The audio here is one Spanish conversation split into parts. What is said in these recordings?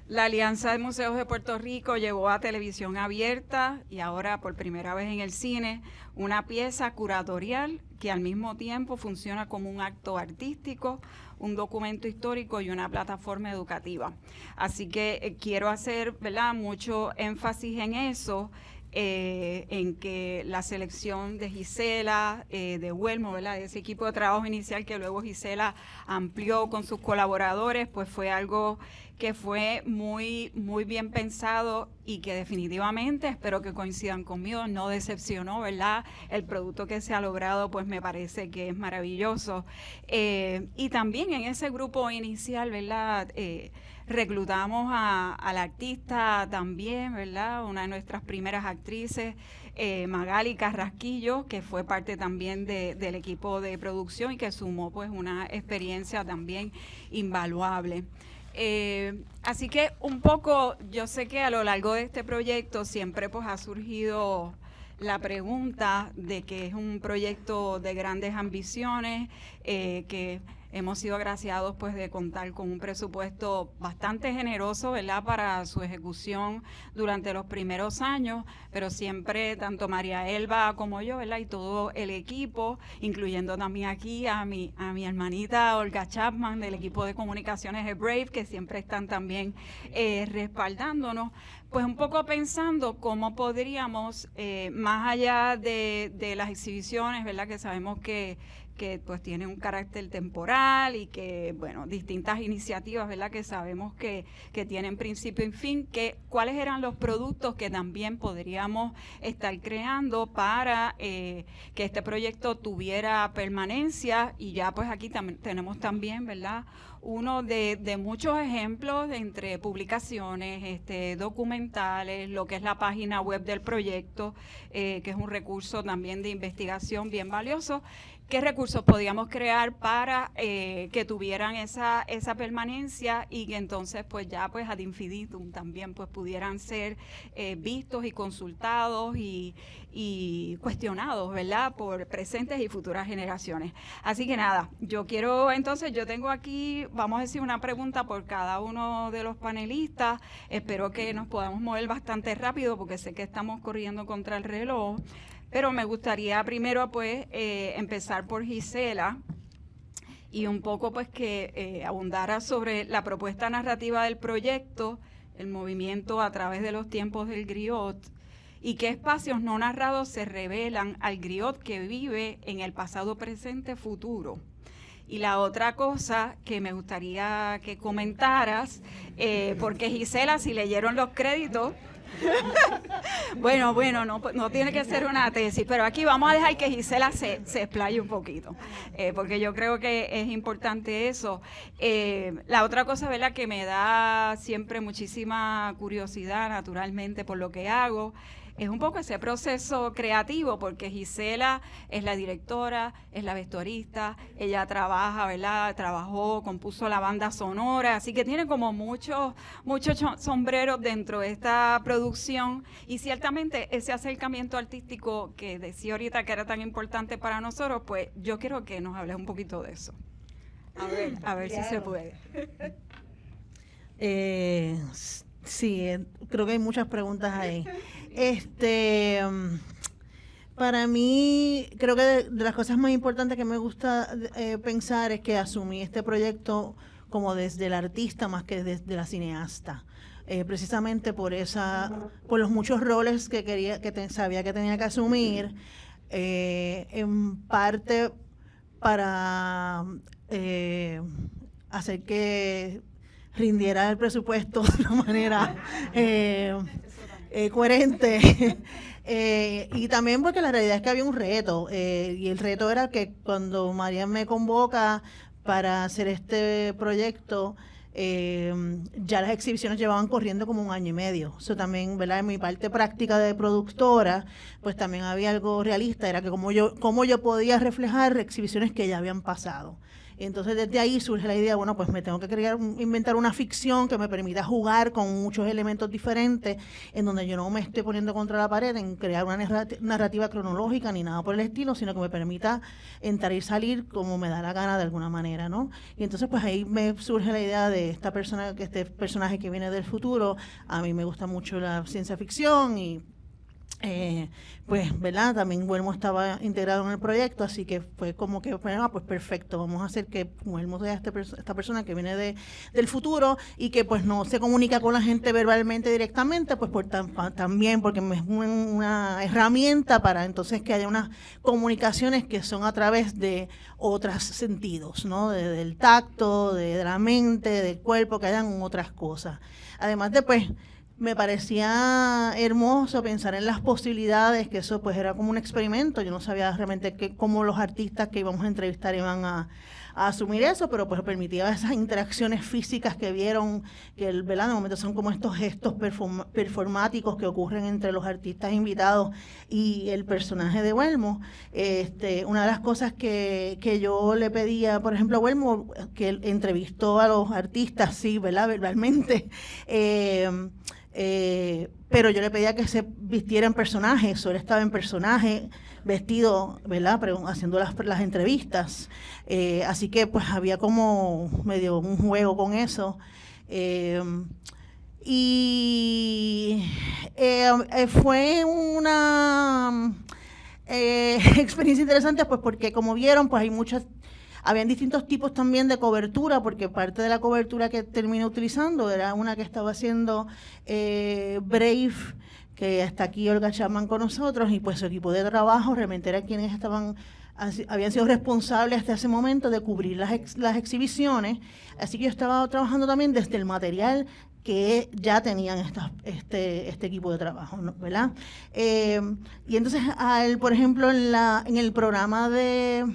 La Alianza de Museos de Puerto Rico llevó a televisión abierta y ahora por primera vez en el cine una pieza curatorial que al mismo tiempo funciona como un acto artístico, un documento histórico y una plataforma educativa. Así que quiero hacer, ¿verdad?, mucho énfasis en eso. En que la selección de Gisela, de Huelmo, ¿verdad?, de ese equipo de trabajo inicial que luego Gisela amplió con sus colaboradores, pues fue algo que fue muy bien pensado y que definitivamente, espero que coincidan conmigo, no decepcionó, ¿verdad? El producto que se ha logrado, pues me parece que es maravilloso. Y también en ese grupo inicial, ¿verdad?, reclutamos a la artista también, ¿verdad?, una de nuestras primeras actrices, Magali Carrasquillo, que fue parte también del equipo de producción y que sumó pues una experiencia también invaluable. Así que un poco, yo sé que a lo largo de este proyecto siempre pues ha surgido la pregunta de que es un proyecto de grandes ambiciones, que hemos sido agraciados pues de contar con un presupuesto bastante generoso, ¿verdad?, para su ejecución durante los primeros años, pero siempre tanto María Elba como yo, ¿verdad?, y todo el equipo, incluyendo también aquí a mi hermanita Olga Chapman del equipo de comunicaciones de Brave, que siempre están también respaldándonos, pues un poco pensando cómo podríamos, más allá de las exhibiciones, ¿verdad?, que sabemos que pues tiene un carácter temporal y que, bueno, distintas iniciativas, ¿verdad?, que sabemos que tienen principio y fin, que cuáles eran los productos que también podríamos estar creando para que este proyecto tuviera permanencia. Y ya pues aquí tenemos también, ¿verdad?, uno de muchos ejemplos entre publicaciones, documentales, lo que es la página web del proyecto, que es un recurso también de investigación bien valioso. ¿Qué recursos podíamos crear para que tuvieran esa permanencia y que entonces pues ya pues ad infinitum también pues pudieran ser vistos y consultados y cuestionados, ¿verdad?, por presentes y futuras generaciones? Así que nada, yo tengo aquí, vamos a decir, una pregunta por cada uno de los panelistas. Espero que nos podamos mover bastante rápido porque sé que estamos corriendo contra el reloj. Pero me gustaría primero pues empezar por Gisela y un poco pues que abundara sobre la propuesta narrativa del proyecto, el movimiento a través de los tiempos del griot y qué espacios no narrados se revelan al griot que vive en el pasado, presente, futuro. Y la otra cosa que me gustaría que comentaras, porque Gisela, si leyeron los créditos, bueno, no tiene que ser una tesis, pero aquí vamos a dejar que Gisela se explaye un poquito, porque yo creo que es importante eso. La otra cosa, ¿verdad?, que me da siempre muchísima curiosidad, naturalmente, por lo que hago, es un poco ese proceso creativo, porque Gisela es la directora, es la vestuarista, ella trabaja, ¿verdad?, compuso la banda sonora, así que tiene como muchos sombreros dentro de esta producción y ciertamente ese acercamiento artístico que decía ahorita que era tan importante para nosotros, pues yo quiero que nos hables un poquito de eso. A ver claro, si se puede. Sí, creo que hay muchas preguntas ahí. Para mí, creo que de las cosas más importantes que me gusta pensar es que asumí este proyecto como desde el artista más que desde la cineasta. Precisamente por los muchos roles que sabía que tenía que asumir, en parte para hacer que rindiera el presupuesto de una manera coherente. Y también porque la realidad es que había un reto, y el reto era que cuando María me convoca para hacer este proyecto, ya las exhibiciones llevaban corriendo como 1 año y medio. Eso también, ¿verdad?, en mi parte práctica de productora, pues también había algo realista, era que cómo yo podía reflejar exhibiciones que ya habían pasado. Entonces desde ahí surge la idea, bueno, pues me tengo que inventar una ficción que me permita jugar con muchos elementos diferentes, en donde yo no me esté poniendo contra la pared en crear una narrativa cronológica ni nada por el estilo, sino que me permita entrar y salir como me da la gana de alguna manera, ¿no? Y entonces pues ahí me surge la idea de esta persona, que este personaje que viene del futuro. A mí me gusta mucho la ciencia ficción y pues, ¿verdad? También Huelmo estaba integrado en el proyecto, así que fue como que, pues perfecto, vamos a hacer que Huelmo sea esta persona que viene del futuro y que pues no se comunica con la gente verbalmente directamente, pues también porque es una herramienta para entonces que haya unas comunicaciones que son a través de otros sentidos, ¿no? Del tacto, de la mente, del cuerpo, que hayan otras cosas. Además de, pues, me parecía hermoso pensar en las posibilidades, que eso pues era como un experimento. Yo no sabía realmente cómo los artistas que íbamos a entrevistar iban a asumir eso, pero pues permitía esas interacciones físicas que vieron, que ¿verdad? De momento son como estos gestos performáticos que ocurren entre los artistas invitados y el personaje de Huelmo. Una de las cosas que yo le pedía, por ejemplo, a Huelmo, que él entrevistó a los artistas, sí, ¿verdad? Verbalmente, pero yo le pedía que se vistiera en personaje, él estaba en personaje, vestido, ¿verdad? Haciendo las entrevistas, así que pues había como medio un juego con eso, fue una experiencia interesante, pues porque como vieron, pues habían distintos tipos también de cobertura, porque parte de la cobertura que terminé utilizando era una que estaba haciendo Brave, que está aquí Olga Chapman con nosotros, y pues su equipo de trabajo realmente era quienes habían sido responsables hasta ese momento de cubrir las exhibiciones. Así que yo estaba trabajando también desde el material que ya tenían este equipo de trabajo, ¿no? ¿Verdad? Y entonces, por ejemplo, en el programa de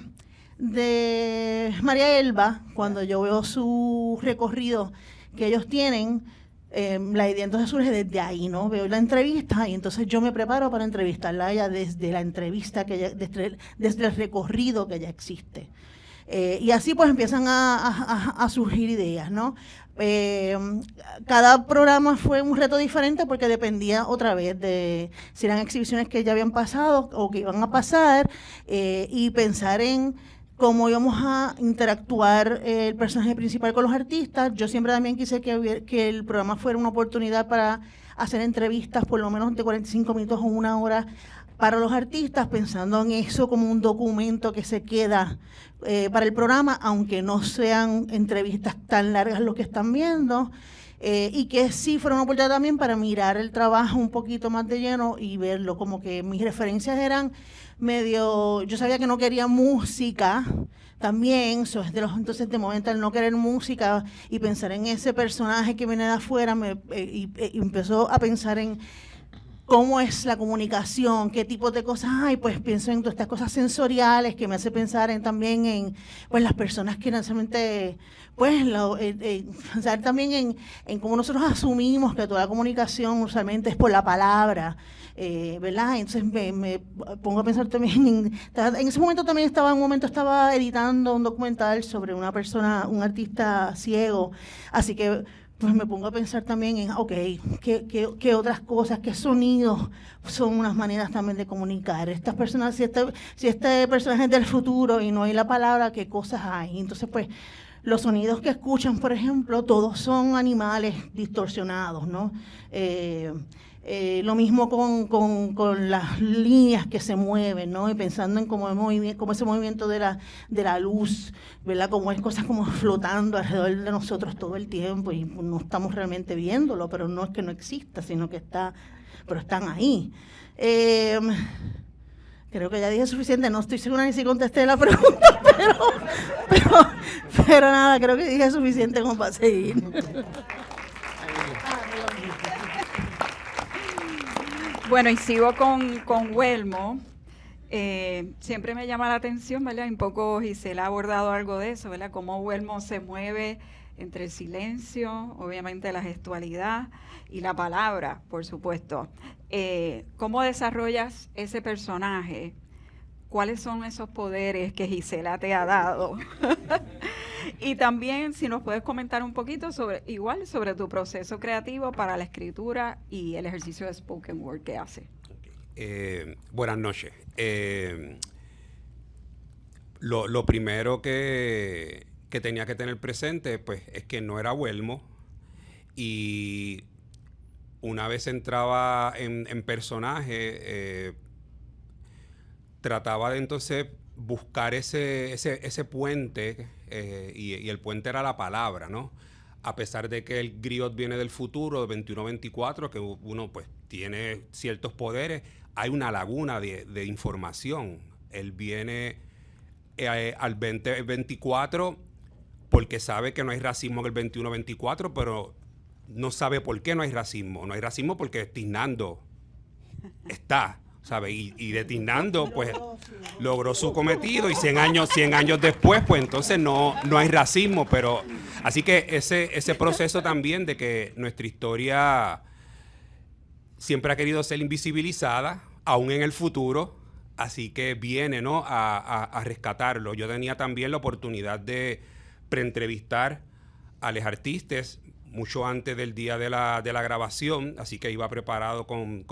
María Elba, cuando yo veo su recorrido que ellos tienen, la idea entonces surge desde ahí, ¿no? Veo la entrevista y entonces yo me preparo para entrevistarla a ella desde la entrevista, desde el recorrido que ya existe. Y así pues empiezan a surgir ideas, ¿no? Cada programa fue un reto diferente porque dependía otra vez de si eran exhibiciones que ya habían pasado o que iban a pasar, y pensar en cómo íbamos a interactuar el personaje principal con los artistas. Yo siempre también quise que el programa fuera una oportunidad para hacer entrevistas por lo menos de 45 minutos o una hora para los artistas, pensando en eso como un documento que se queda para el programa, aunque no sean entrevistas tan largas lo que están viendo, y que sí fuera una oportunidad también para mirar el trabajo un poquito más de lleno y verlo, como que mis referencias eran yo sabía que no quería música también, entonces de momento al no querer música y pensar en ese personaje que viene de afuera, y empezó a pensar en cómo es la comunicación, qué tipo de cosas hay, pues pienso en todas estas cosas sensoriales que me hace pensar también en pues las personas que necesariamente, pues pensar también en cómo nosotros asumimos que toda la comunicación usualmente es por la palabra, ¿verdad? Entonces me pongo a pensar también, en ese momento también estaba editando un documental sobre una persona, un artista ciego, así que pues me pongo a pensar también en, ¿qué otras cosas, qué sonidos son unas maneras también de comunicar? Estas personas, si este personaje es del futuro y no hay la palabra, ¿qué cosas hay? Entonces, pues, los sonidos que escuchan, por ejemplo, todos son animales distorsionados, ¿no? Lo mismo con las líneas que se mueven, ¿no? Y pensando en cómo ese movimiento de la luz, ¿verdad? Como es cosas como flotando alrededor de nosotros todo el tiempo y no estamos realmente viéndolo, pero no es que no exista, sino que pero están ahí. Creo que ya dije suficiente, no estoy segura ni si contesté la pregunta, pero nada, creo que dije suficiente como para seguir. Bueno, y sigo con Huelmo. Siempre me llama la atención, ¿verdad? Un poco Gisela ha abordado algo de eso, ¿verdad? Cómo Huelmo se mueve entre el silencio, obviamente la gestualidad y la palabra, por supuesto. ¿Cómo desarrollas ese personaje? ¿Cuáles son esos poderes que Gisela te ha dado Y también si nos puedes comentar un poquito sobre tu proceso creativo para la escritura y el ejercicio de spoken word que hace. Buenas noches. Lo primero que tenía que tener presente, pues, es que no era Huelmo, y una vez entraba en personaje, trataba de entonces buscar ese puente, y el puente era la palabra, ¿no? A pesar de que el griot viene del futuro, de 21-24, que uno pues tiene ciertos poderes, hay una laguna de información. Él viene al 2024 porque sabe que no hay racismo en el 21-24, pero no sabe por qué no hay racismo. No hay racismo porque Tiznando está, ¿sabe? Y de Tiznando, pues, logró su cometido, y 100 años después, pues, entonces no hay racismo. Pero así que ese proceso también de que nuestra historia siempre ha querido ser invisibilizada, aún en el futuro, así que viene, ¿no?, a rescatarlo. Yo tenía también la oportunidad de preentrevistar a los artistas mucho antes del día de la grabación, así que iba preparado con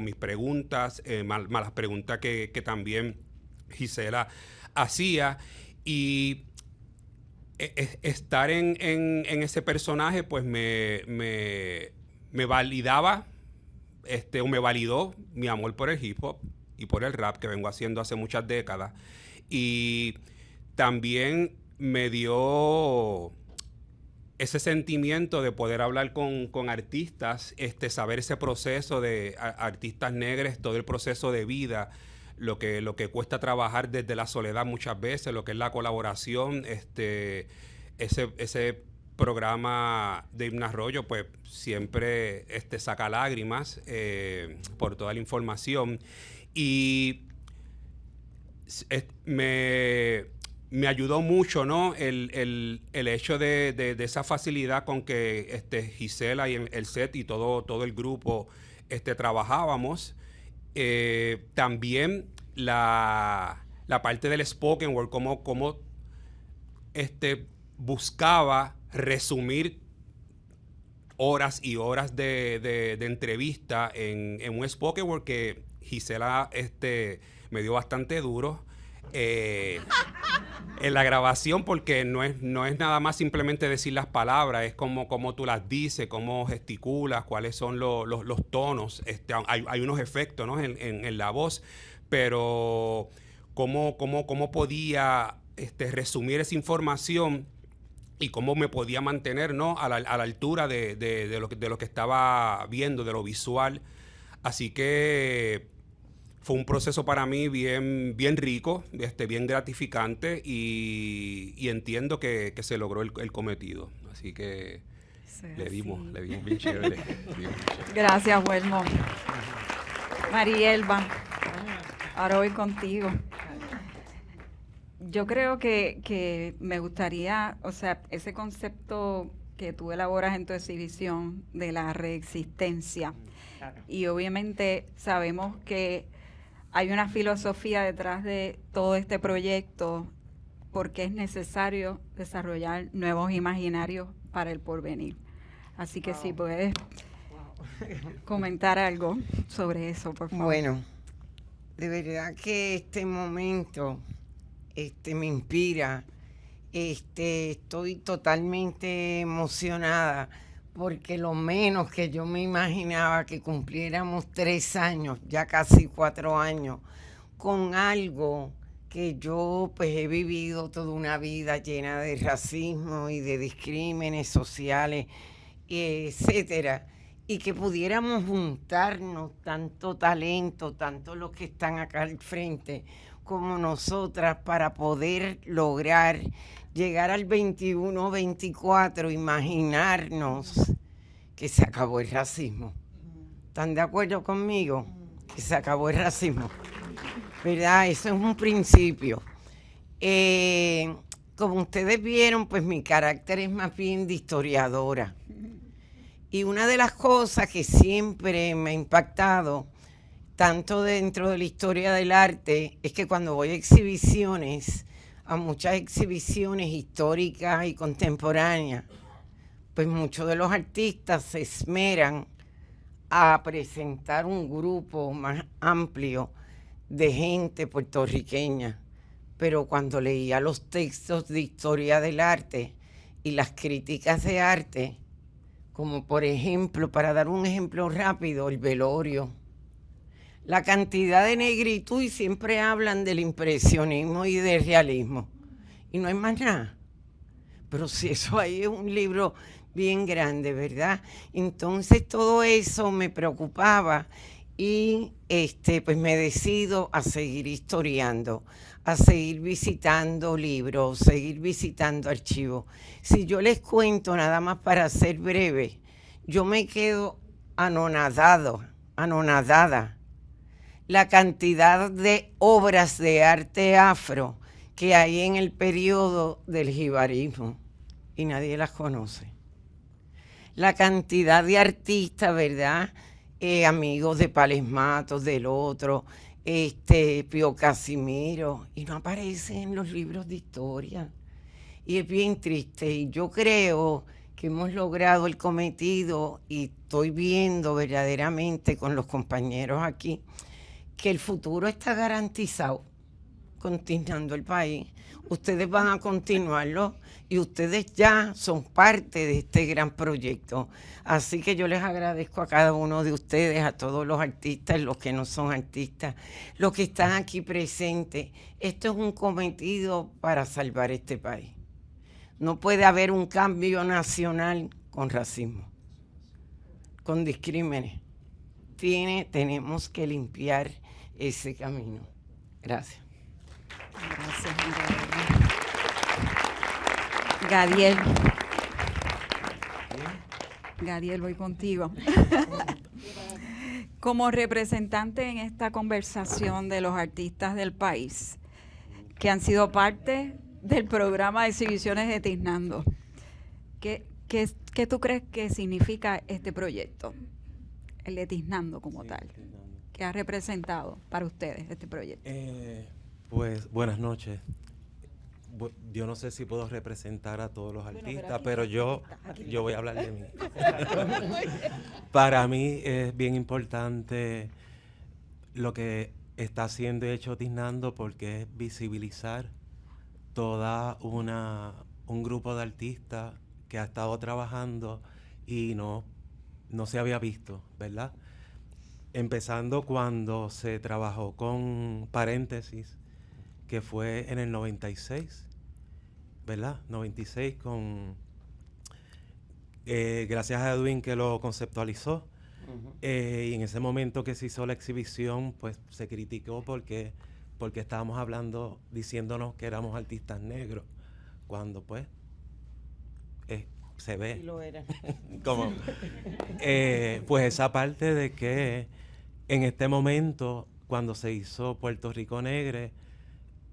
mis preguntas, más las preguntas que también Gisela hacía, y estar en ese personaje pues me validaba, o me validó mi amor por el hip hop y por el rap que vengo haciendo hace muchas décadas, y también me dio ese sentimiento de poder hablar con artistas, saber ese proceso de artistas negros, todo el proceso de vida, lo que cuesta trabajar desde la soledad muchas veces, lo que es la colaboración, ese programa de Himna Arroyo, pues siempre saca lágrimas por toda la información, y me ayudó mucho, ¿no?, el hecho de esa facilidad con que Gisela y el set y todo el grupo trabajábamos. También la parte del spoken word, como buscaba resumir horas y horas de entrevista en un spoken word que Gisela me dio bastante duro en la grabación, porque no es nada más simplemente decir las palabras, es como tú las dices, cómo gesticulas, cuáles son los tonos, hay unos efectos, ¿no?, en la voz, pero cómo podía resumir esa información y cómo me podía mantener, ¿no?, a la altura de lo que estaba viendo, de lo visual. Así que fue un proceso para mí bien rico, bien gratificante, y entiendo que se logró el cometido. Así que sí, le dimos bien chévere. Gracias, Huelmo. Marielba, ahora voy contigo. Yo creo que me gustaría, o sea, ese concepto que tú elaboras en tu exhibición de la reexistencia, y obviamente sabemos que hay una filosofía detrás de todo este proyecto, porque es necesario desarrollar nuevos imaginarios para el porvenir. Así que si puedes comentar algo sobre eso, por favor. Bueno, de verdad que este momento me inspira. Estoy totalmente emocionada, porque lo menos que yo me imaginaba que cumpliéramos 3 años, ya casi 4 años, con algo que yo pues he vivido toda una vida llena de racismo y de discrímenes sociales, etcétera, y que pudiéramos juntarnos tanto talento, tanto los que están acá al frente como nosotras, para poder lograr llegar al 21-24, imaginarnos que se acabó el racismo. ¿Están de acuerdo conmigo? Que se acabó el racismo, ¿verdad? Eso es un principio. Como ustedes vieron, pues mi carácter es más bien de historiadora. Y una de las cosas que siempre me ha impactado, tanto dentro de la historia del arte, es que cuando voy a exhibiciones, a muchas exhibiciones históricas y contemporáneas, pues muchos de los artistas se esmeran a presentar un grupo más amplio de gente puertorriqueña. Pero cuando leía los textos de historia del arte y las críticas de arte, como por ejemplo, para dar un ejemplo rápido, el velorio, la cantidad de negritud, y siempre hablan del impresionismo y del realismo, y no hay más nada. Pero si eso ahí es un libro bien grande, ¿verdad? Entonces todo eso me preocupaba y pues me decido a seguir historiando, a seguir visitando libros, seguir visitando archivos. Si yo les cuento nada más para ser breve, yo me quedo anonadada la cantidad de obras de arte afro que hay en el periodo del jibarismo y nadie las conoce. La cantidad de artistas, ¿verdad? Amigos de Pales Matos, del otro, Pío Casimiro, y no aparecen en los libros de historia. Y es bien triste, y yo creo que hemos logrado el cometido, y estoy viendo verdaderamente con los compañeros aquí, que el futuro está garantizado, continuando el país. Ustedes van a continuarlo y ustedes ya son parte de este gran proyecto. Así que yo les agradezco a cada uno de ustedes, a todos los artistas, los que no son artistas, los que están aquí presentes. Esto es un cometido para salvar este país. No puede haber un cambio nacional con racismo, con discrímenes. Tenemos que limpiar ese camino. Gracias. Gracias, Gadiel. Gadiel, voy contigo. Como representante en esta conversación de los artistas del país que han sido parte del programa de exhibiciones de Tiznando, ¿qué tú crees que significa este proyecto? El de Tiznando como tal. ¿Qué ha representado para ustedes este proyecto? Pues buenas noches. Yo no sé si puedo representar a todos los artistas, pero yo voy a hablar de mí. Para mí es bien importante lo que está haciendo y hecho Tiznando, porque es visibilizar toda un grupo de artistas que ha estado trabajando y no se había visto, ¿verdad? Empezando cuando se trabajó con Paréntesis, que fue en el 96, ¿verdad? 96 gracias a Edwin que lo conceptualizó. Y en ese momento que se hizo la exhibición, pues se criticó porque estábamos hablando, diciéndonos que éramos artistas negros, cuando pues se ve. Sí lo era. Como, pues esa parte de que en este momento, cuando se hizo Puerto Rico Negre,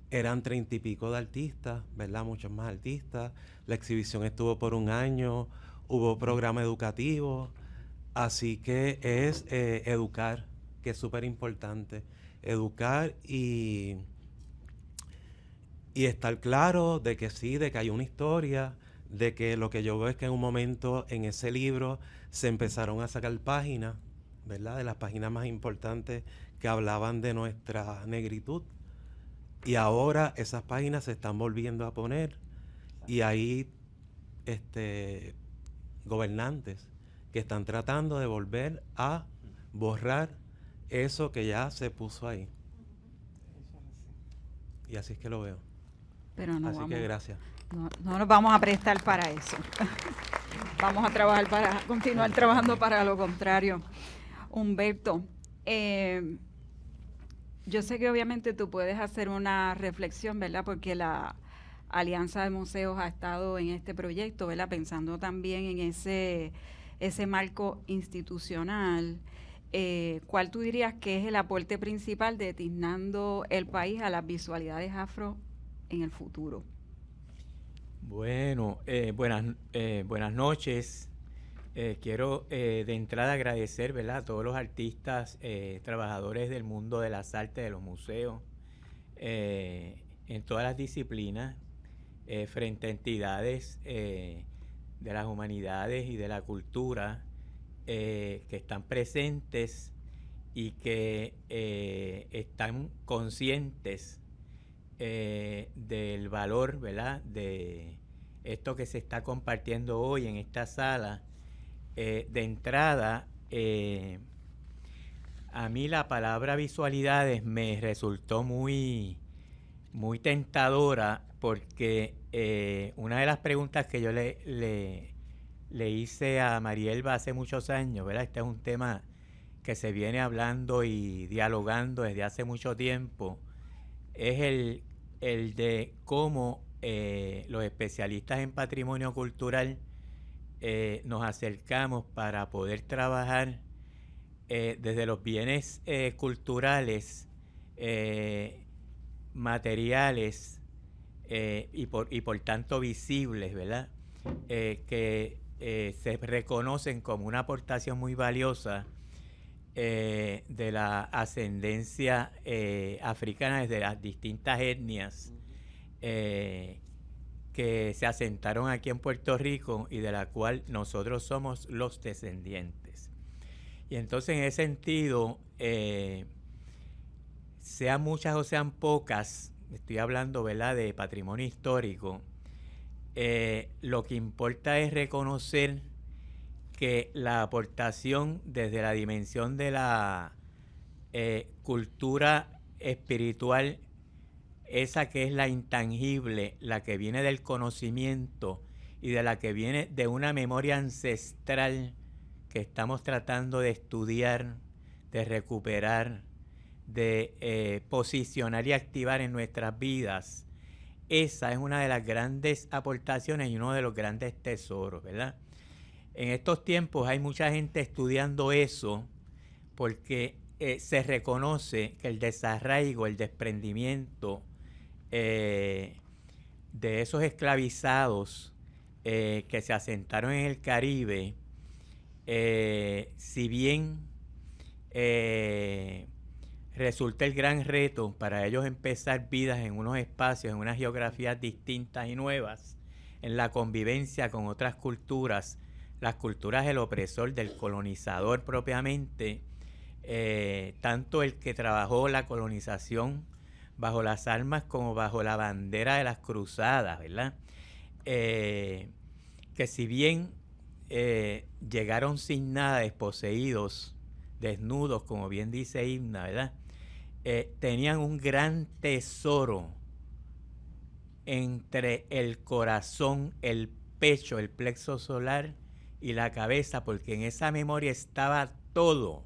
eran 30 y pico de artistas, ¿verdad? Muchos más artistas. La exhibición estuvo por un año, hubo programa educativo, así que es educar, que es súper importante. Educar y estar claro de que sí, de que hay una historia, de que lo que yo veo es que en un momento en ese libro se empezaron a sacar páginas, ¿verdad? De las páginas más importantes que hablaban de nuestra negritud. Y ahora esas páginas se están volviendo a poner y hay gobernantes que están tratando de volver a borrar eso que ya se puso ahí. Y así es que lo veo. Pero no así que gracias. No nos vamos a prestar para eso. Vamos a trabajar para continuar trabajando para lo contrario. Humberto, yo sé que obviamente tú puedes hacer una reflexión, ¿verdad? Porque la Alianza de Museos ha estado en este proyecto, ¿verdad? Pensando también en ese marco institucional. ¿Cuál tú dirías que es el aporte principal de Tiznando el País a las visualidades afro en el futuro? Bueno, buenas noches. Quiero de entrada agradecer, ¿verdad?, a todos los artistas, trabajadores del mundo de las artes, de los museos, en todas las disciplinas frente a entidades de las humanidades y de la cultura que están presentes y que están conscientes del valor, ¿verdad?, de esto que se está compartiendo hoy en esta sala. De entrada, a mí la palabra visualidades me resultó muy tentadora, porque una de las preguntas que yo le hice a Marielba hace muchos años, ¿verdad? Este es un tema que se viene hablando y dialogando desde hace mucho tiempo, es el de cómo los especialistas en patrimonio cultural nos acercamos para poder trabajar desde los bienes culturales, materiales y por tanto visibles, ¿verdad? Que se reconocen como una aportación muy valiosa de la ascendencia africana desde las distintas etnias que se asentaron aquí en Puerto Rico y de la cual nosotros somos los descendientes. Y entonces, en ese sentido, sean muchas o sean pocas, estoy hablando, ¿verdad?, de patrimonio histórico, lo que importa es reconocer que la aportación desde la dimensión de la cultura espiritual, esa que es la intangible, la que viene del conocimiento y de la que viene de una memoria ancestral que estamos tratando de estudiar, de recuperar, de posicionar y activar en nuestras vidas, esa es una de las grandes aportaciones y uno de los grandes tesoros, ¿verdad? En estos tiempos hay mucha gente estudiando eso porque se reconoce que el desarraigo, el desprendimiento de esos esclavizados que se asentaron en el Caribe, si bien resulta el gran reto para ellos empezar vidas en unos espacios, en unas geografías distintas y nuevas, en la convivencia con otras culturas, las culturas del opresor, del colonizador propiamente, tanto el que trabajó la colonización bajo las armas como bajo la bandera de las cruzadas, ¿verdad? Que si bien llegaron sin nada, desposeídos, desnudos, como bien dice Himna, ¿verdad? Tenían un gran tesoro entre el corazón, el pecho, el plexo solar y la cabeza, porque en esa memoria estaba todo.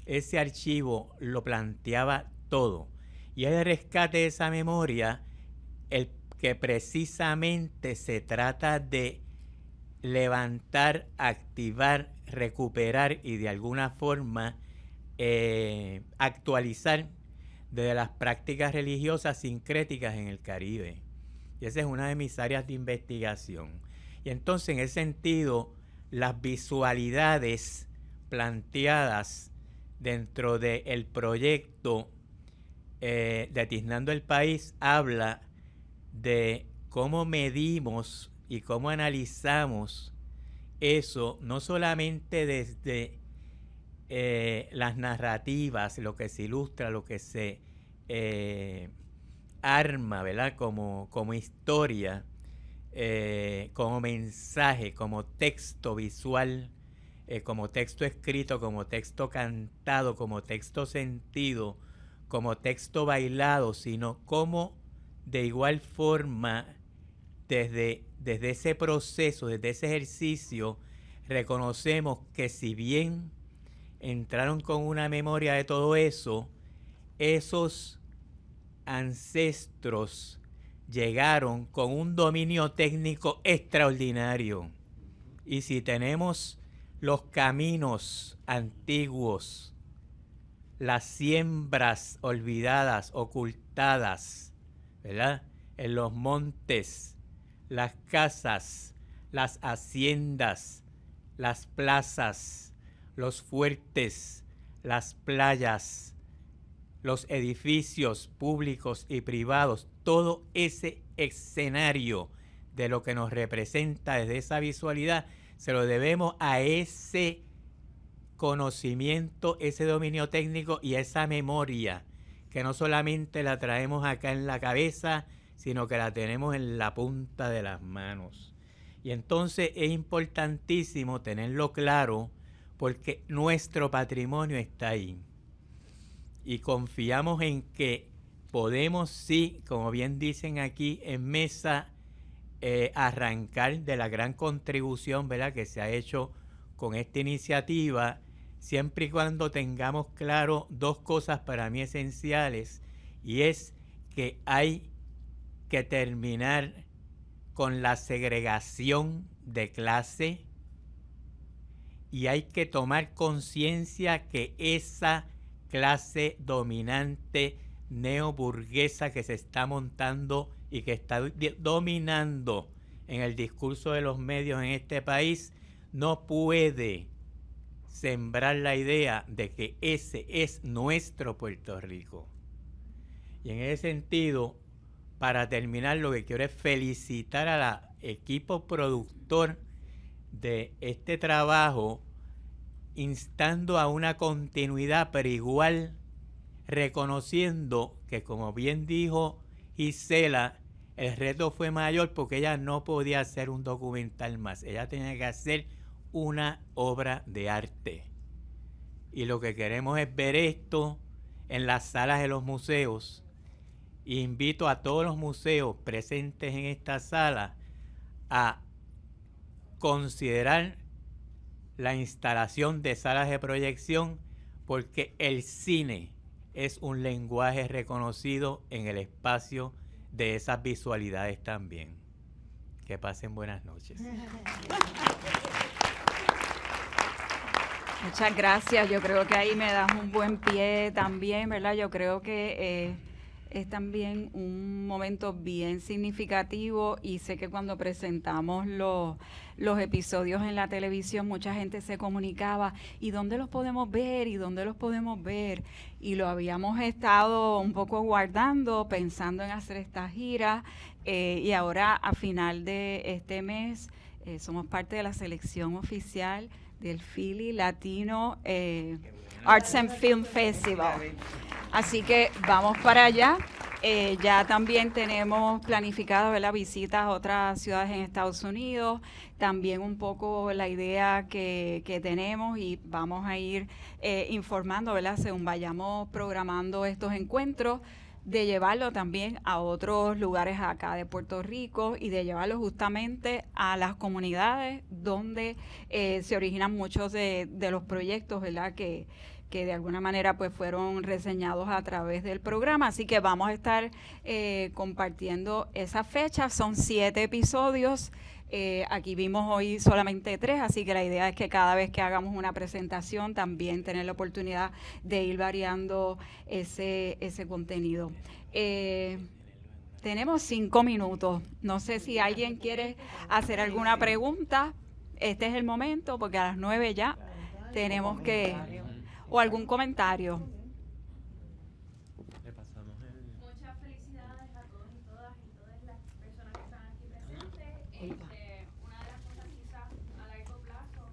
Ese archivo lo planteaba todo. Y es el rescate de esa memoria el que precisamente se trata de levantar, activar, recuperar y de alguna forma actualizar desde las prácticas religiosas sincréticas en el Caribe. Y esa es una de mis áreas de investigación. Y entonces, en ese sentido, las visualidades planteadas dentro del proyecto de Tiznando el País habla de cómo medimos y cómo analizamos eso, no solamente desde las narrativas, lo que se ilustra, lo que se arma, ¿verdad?, como historia, como mensaje, como texto visual, como texto escrito, como texto cantado, como texto sentido, como texto bailado, sino como de igual forma desde ese proceso, desde ese ejercicio, reconocemos que si bien entraron con una memoria de todo eso, esos ancestros llegaron con un dominio técnico extraordinario. Y si tenemos los caminos antiguos, las siembras olvidadas, ocultadas, ¿verdad?, en los montes, las casas, las haciendas, las plazas, los fuertes, las playas, los edificios públicos y privados, todo ese escenario de lo que nos representa desde esa visualidad, se lo debemos a ese conocimiento, ese dominio técnico y esa memoria, que no solamente la traemos acá en la cabeza, sino que la tenemos en la punta de las manos. Y entonces es importantísimo tenerlo claro, porque nuestro patrimonio está ahí. Y confiamos en que podemos, sí, como bien dicen aquí en mesa, arrancar de la gran contribución, ¿verdad?, que se ha hecho con esta iniciativa, siempre y cuando tengamos claro dos cosas para mí esenciales, y es que hay que terminar con la segregación de clase y hay que tomar conciencia que esa clase dominante neoburguesa que se está montando y que está dominando en el discurso de los medios en este país no puede sembrar la idea de que ese es nuestro Puerto Rico. Y en ese sentido, para terminar, lo que quiero es felicitar al equipo productor de este trabajo, instando a una continuidad, pero igual reconociendo que, como bien dijo Gisela, el reto fue mayor porque ella no podía hacer un documental más, ella tenía que hacer una obra de arte. Y lo que queremos es ver esto en las salas de los museos. Invito a todos los museos presentes en esta sala a considerar la instalación de salas de proyección, porque el cine es un lenguaje reconocido en el espacio de esas visualidades también. Que pasen buenas noches. Muchas gracias. Yo creo que ahí me das un buen pie también, ¿verdad? Yo creo que es también un momento bien significativo, y sé que cuando presentamos los episodios en la televisión, mucha gente se comunicaba, ¿y dónde los podemos ver? ¿Y dónde los podemos ver? Y lo habíamos estado un poco guardando, pensando en hacer esta gira, y ahora a final de este mes somos parte de la selección oficial del Philly Latino Arts and Film Festival. Así que vamos para allá. Ya también tenemos planificado, ¿verdad?, visitas a otras ciudades en Estados Unidos. También un poco la idea que tenemos, y vamos a ir informando, ¿verdad?, según vayamos programando estos encuentros, de llevarlo también a otros lugares acá de Puerto Rico y de llevarlo justamente a las comunidades donde se originan muchos de los proyectos, ¿verdad?, que de alguna manera pues fueron reseñados a través del programa. Así que vamos a estar compartiendo esa fecha. Son 7 episodios. Aquí vimos hoy solamente 3, así que la idea es que cada vez que hagamos una presentación también tener la oportunidad de ir variando ese contenido. Tenemos 5 minutos. No sé si alguien quiere hacer alguna pregunta. Este es el momento, porque a las 9 ya tenemos que... ¿O algún comentario? Muchas felicidades a todos y todas las personas que están aquí presentes. Una de las cosas quizás a largo plazo,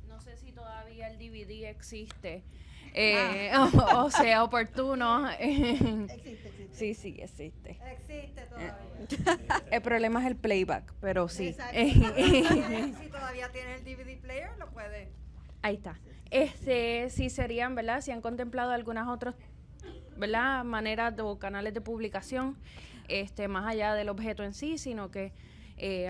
no sé si todavía el DVD existe, o sea oportuno. Existe. Sí, existe. Existe todavía. El problema es el playback, pero sí. Exacto. Si todavía tienes el DVD player, lo puedes. Ahí está. Si serían, ¿verdad? Si han contemplado algunas otras, ¿verdad?, maneras o canales de publicación, más allá del objeto en sí, sino que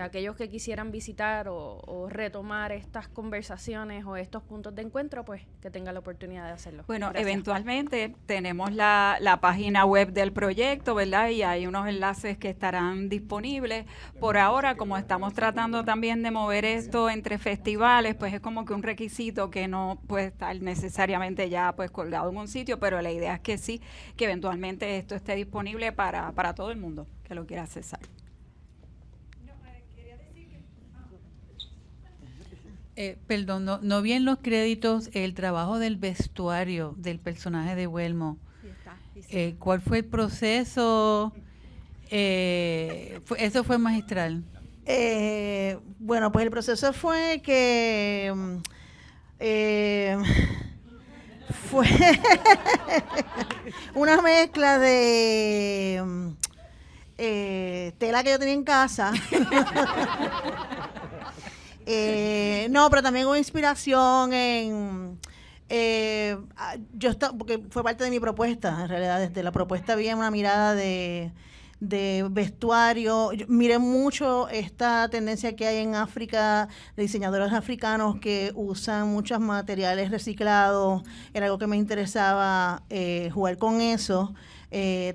aquellos que quisieran visitar o retomar estas conversaciones o estos puntos de encuentro, pues que tengan la oportunidad de hacerlo. Bueno, Gracias. Eventualmente tenemos la página web del proyecto, ¿verdad? Y hay unos enlaces que estarán disponibles. Por ahora, como estamos tratando también de mover esto entre festivales, pues es como que un requisito que no puede estar necesariamente ya pues colgado en un sitio, pero la idea es que sí, que eventualmente esto esté disponible para todo el mundo que lo quiera accesar. Perdón, no vi en los créditos el trabajo del vestuario del personaje de Huelmo. ¿Cuál fue el proceso? Eso fue magistral. Bueno, pues el proceso fue que fue una mezcla de tela que yo tenía en casa. No, pero también hubo inspiración en porque fue parte de mi propuesta, en realidad. Desde la propuesta había una mirada de vestuario. Yo miré mucho esta tendencia que hay en África de diseñadores africanos que usan muchos materiales reciclados. Era algo que me interesaba jugar con eso.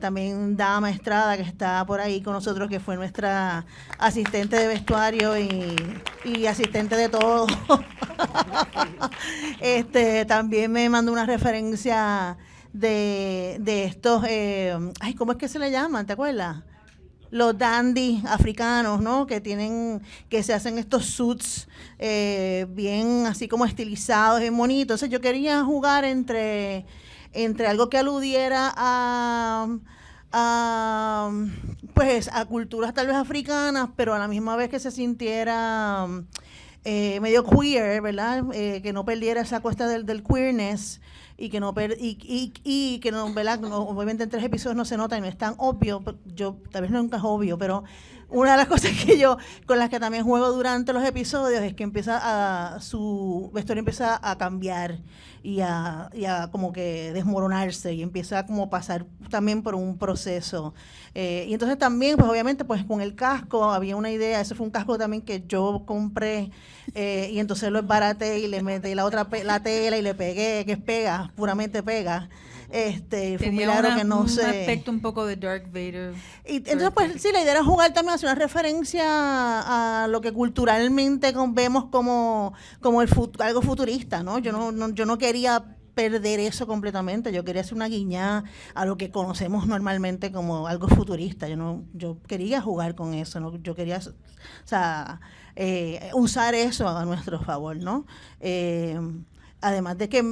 También Dama Estrada, que está por ahí con nosotros, que fue nuestra asistente de vestuario y asistente de todo. También me mandó una referencia de estos, ¿cómo es que se le llaman? ¿Te acuerdas? Los dandy africanos, ¿no? Que se hacen estos suits bien así como estilizados, bien bonitos. Entonces yo quería jugar entre algo que aludiera a culturas tal vez africanas, pero a la misma vez que se sintiera medio queer, ¿verdad? Que no perdiera esa cuesta del queerness y que no, ¿verdad? Obviamente en 3 episodios no se nota y no es tan obvio. Tal vez nunca es obvio, pero una de las cosas con las que también juego durante los episodios es que su vestuario empieza a cambiar y a como que desmoronarse y empieza a como pasar también por un proceso. Y entonces también, pues obviamente, pues con el casco había una idea. Ese fue un casco también que yo compré y entonces lo esbaraté y le metí la tela y le pegué, que es pega, puramente pega. Fue un milagro que no sé. Un aspecto un poco de Darth Vader. Y entonces, pues sí, la idea era jugar también, hacer una referencia a lo que culturalmente vemos como algo futurista, ¿no? Yo no quería perder eso completamente. Yo quería hacer una guiñada a lo que conocemos normalmente como algo futurista. Yo quería jugar con eso, ¿no? Yo quería, usar eso a nuestro favor, ¿no? Además de que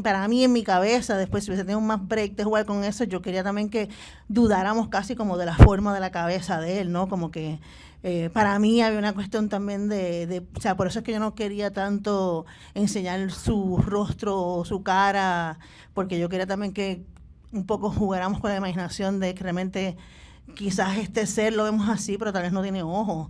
para mí en mi cabeza, después si hubiese tenido más break de jugar con eso, yo quería también que dudáramos casi como de la forma de la cabeza de él, ¿no? Como que para mí había una cuestión también por eso es que yo no quería tanto enseñar su rostro o su cara, porque yo quería también que un poco jugáramos con la imaginación de que realmente quizás este ser lo vemos así, pero tal vez no tiene ojos,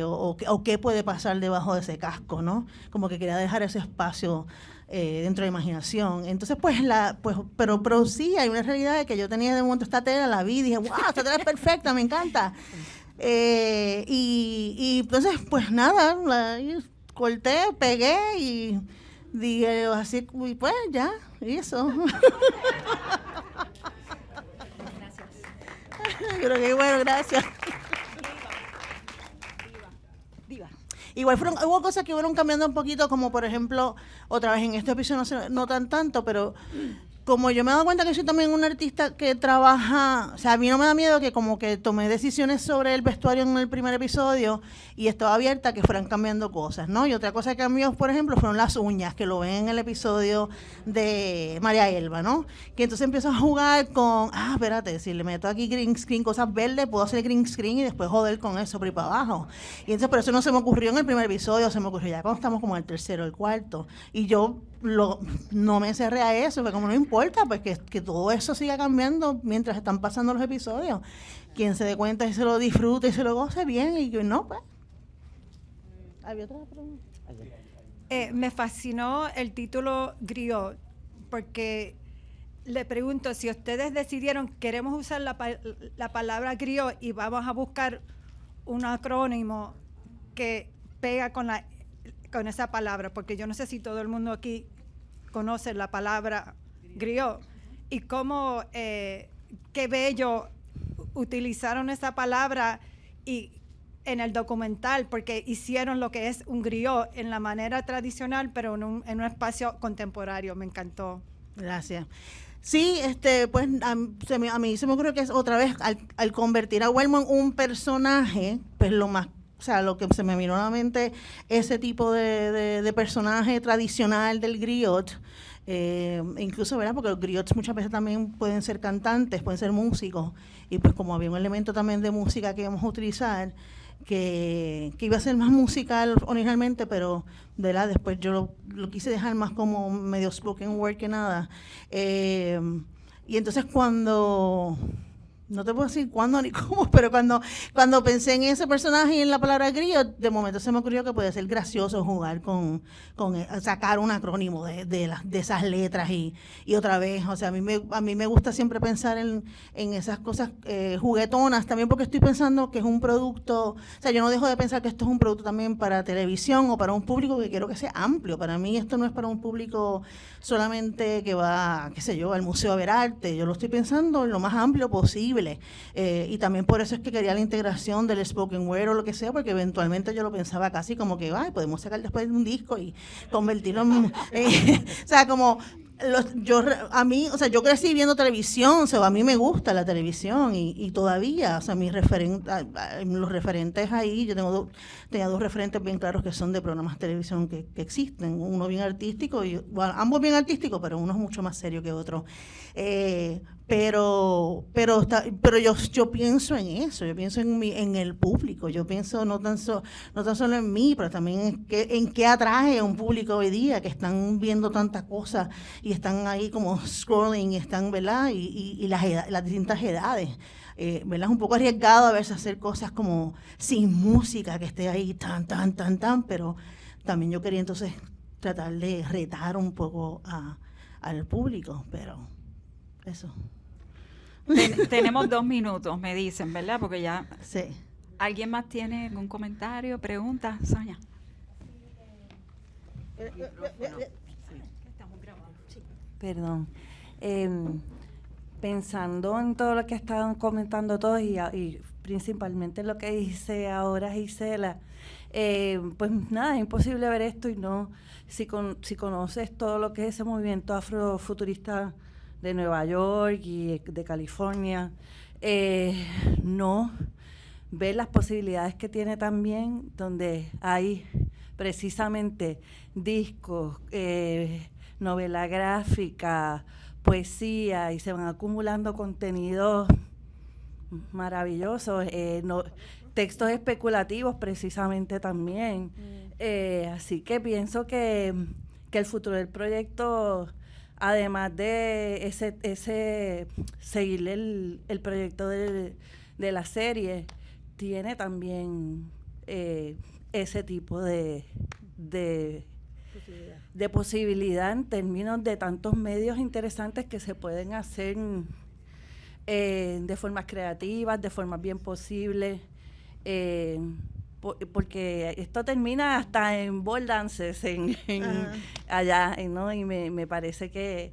o qué puede pasar debajo de ese casco, ¿no? Como que quería dejar ese espacio dentro de la imaginación. Entonces, pero sí, hay una realidad de que yo tenía de momento esta tela, la vi y dije, wow, esta tela es perfecta, me encanta. Y entonces, pues nada, corté, pegué y dije así, y pues ya, y eso. Creo que bueno, gracias. Diva. Igual hubo cosas que fueron cambiando un poquito, como por ejemplo, otra vez en este episodio no tanto, pero como yo me he dado cuenta que soy también una artista que trabaja, o sea, a mí no me da miedo que como que tomé decisiones sobre el vestuario en el primer episodio y estaba abierta a que fueran cambiando cosas, ¿no? Y otra cosa que cambió, por ejemplo, fueron las uñas, que lo ven en el episodio de María Elba, ¿no? Que entonces empiezo a jugar con, espérate, si le meto aquí green screen, cosas verdes, puedo hacer green screen y después joder con eso por ahí para abajo. Y entonces por eso no se me ocurrió en el primer episodio, se me ocurrió ya cuando estamos como en el tercero, el cuarto. Y yo no me cerré a eso, porque como no importa, pues que todo eso siga cambiando mientras están pasando los episodios. Quien se dé cuenta y se lo disfrute y se lo goce bien, y que no, pues. ¿Había otra pregunta? Me fascinó el título Griot, porque le pregunto, si ustedes decidieron, queremos usar la palabra Griot y vamos a buscar un acrónimo que pega con esa palabra, porque yo no sé si todo el mundo aquí conoce la palabra griot, y cómo, qué bello utilizaron esa palabra y en el documental, porque hicieron lo que es un griot en la manera tradicional, pero en un espacio contemporáneo. Me encantó. Gracias. Sí, pues a mí se me ocurrió que es otra vez al convertir a Huelmo en un personaje, pues lo más o sea, lo que se me vino a la mente, ese tipo de personaje tradicional del griot, incluso, ¿verdad? Porque los griots muchas veces también pueden ser cantantes, pueden ser músicos, y pues como había un elemento también de música que íbamos a utilizar, que iba a ser más musical originalmente, pero ¿verdad? Después yo lo quise dejar más como medio spoken word que nada. Y entonces cuando, no te puedo decir cuándo ni cómo, pero cuando pensé en ese personaje y en la palabra griot, de momento se me ocurrió que podía ser gracioso jugar con sacar un acrónimo de esas letras y otra vez, o sea, a mí me gusta siempre pensar en esas cosas juguetonas, también porque estoy pensando que es un producto, o sea, yo no dejo de pensar que esto es un producto también para televisión o para un público que quiero que sea amplio. Para mí esto no es para un público solamente que va, qué sé yo, al museo a ver arte, yo lo estoy pensando en lo más amplio posible. Y también por eso es que quería la integración del spoken word o lo que sea, porque eventualmente yo lo pensaba casi como que, podemos sacar después de un disco y convertirlo en... o sea, como... yo crecí viendo televisión, o sea, a mí me gusta la televisión y todavía, o sea, los referentes ahí, yo tenía dos referentes bien claros que son de programas de televisión que existen, uno bien artístico, ambos bien artísticos, pero uno es mucho más serio que otro. Pero yo pienso en eso, yo pienso en el público, yo pienso no tan solo en mí, pero también en qué atrae a un público hoy día, que están viendo tantas cosas y están ahí como scrolling, están, ¿verdad? Y las distintas edades. ¿Verdad? Es un poco arriesgado a veces hacer cosas como sin música, que esté ahí tan, pero también yo quería entonces tratar de retar un poco al público, pero eso. Tenemos 2 minutos, me dicen, ¿verdad? Porque ya... Sí. ¿Alguien más tiene algún comentario, pregunta? Sonia. Perdón. Pensando en todo lo que estaban comentando todos y principalmente lo que dice ahora Gisela, pues nada, es imposible ver esto y no, si conoces todo lo que es ese movimiento afrofuturista de Nueva York y de California, no ver las posibilidades que tiene también, donde hay precisamente discos, novela gráfica, poesía, y se van acumulando contenidos maravillosos, textos especulativos precisamente también. Así que pienso que el futuro del proyecto, además de ese seguir el proyecto de la serie, tiene también ese tipo de posibilidad en términos de tantos medios interesantes que se pueden hacer de formas creativas, de formas bien posibles, porque esto termina hasta en ball dances allá, ¿no? Y me parece que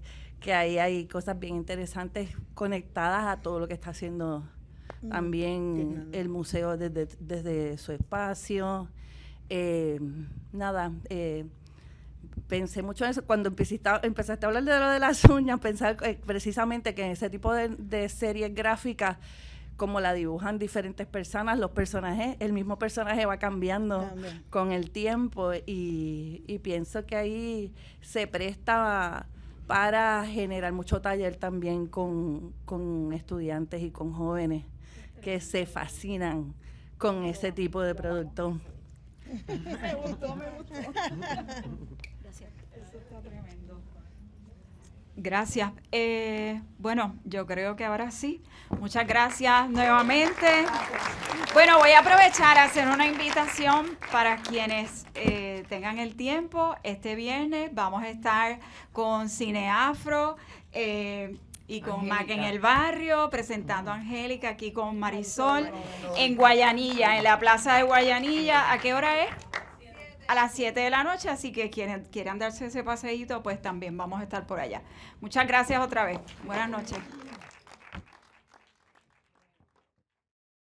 ahí hay cosas bien interesantes conectadas a todo lo que está haciendo también el museo desde su espacio. Pensé mucho en eso cuando empezaste a hablar de lo de las uñas, pensar precisamente que en ese tipo de series gráficas, como la dibujan diferentes personas, los personajes, el mismo personaje va cambiando con el tiempo, y pienso que ahí se presta para generar mucho taller también con estudiantes y con jóvenes que se fascinan con ese tipo de producto. Me gustó. Gracias. Eso está tremendo. Gracias. Bueno, yo creo que ahora sí. Muchas gracias nuevamente. Bueno, voy a aprovechar a hacer una invitación para quienes tengan el tiempo. Este viernes vamos a estar con Cine Afro y con Mac en el Barrio, presentando a Angélica aquí con Marisol en Guayanilla, en la plaza de Guayanilla. ¿A qué hora es? A las 7 de la noche, así que quieran darse ese paseíto, pues también vamos a estar por allá. Muchas gracias otra vez. Buenas noches.